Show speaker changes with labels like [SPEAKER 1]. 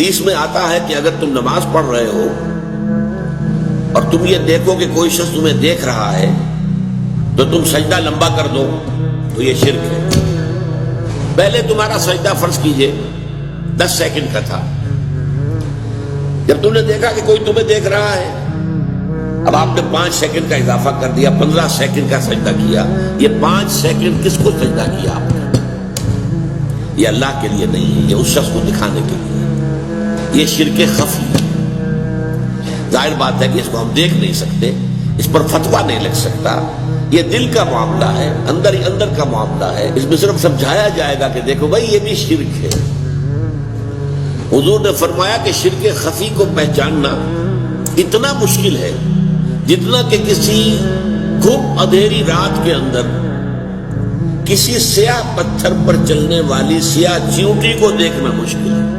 [SPEAKER 1] حدیث میں آتا ہے کہ اگر تم نماز پڑھ رہے ہو اور تم یہ دیکھو کہ کوئی شخص تمہیں دیکھ رہا ہے تو تم سجدہ لمبا کر دو تو یہ شرک ہے۔ پہلے تمہارا سجدہ فرض کیجئے 10 سیکنڈ کا تھا، جب تم نے دیکھا کہ کوئی تمہیں دیکھ رہا ہے اب آپ نے 5 سیکنڈ کا اضافہ کر دیا، 15 سیکنڈ کا سجدہ کیا۔ یہ 5 سیکنڈ کس کو سجدہ کیا آپ نے؟ یہ اللہ کے لیے نہیں ہے، یہ اس شخص کو دکھانے کے لیے، یہ شرک خفی ہے۔ ظاہر بات ہے کہ اس کو ہم دیکھ نہیں سکتے، اس پر فتویٰ نہیں لگ سکتا، یہ دل کا معاملہ ہے، اندر ہی اندر کا معاملہ ہے، اس میں صرف سمجھایا جائے گا کہ دیکھو بھائی یہ بھی شرک ہے۔ حضور نے فرمایا کہ شرک خفی کو پہچاننا اتنا مشکل ہے جتنا کہ کسی گھپ اندھیری رات کے اندر کسی سیاہ پتھر پر چلنے والی سیاہ چیونٹی کو دیکھنا مشکل ہے۔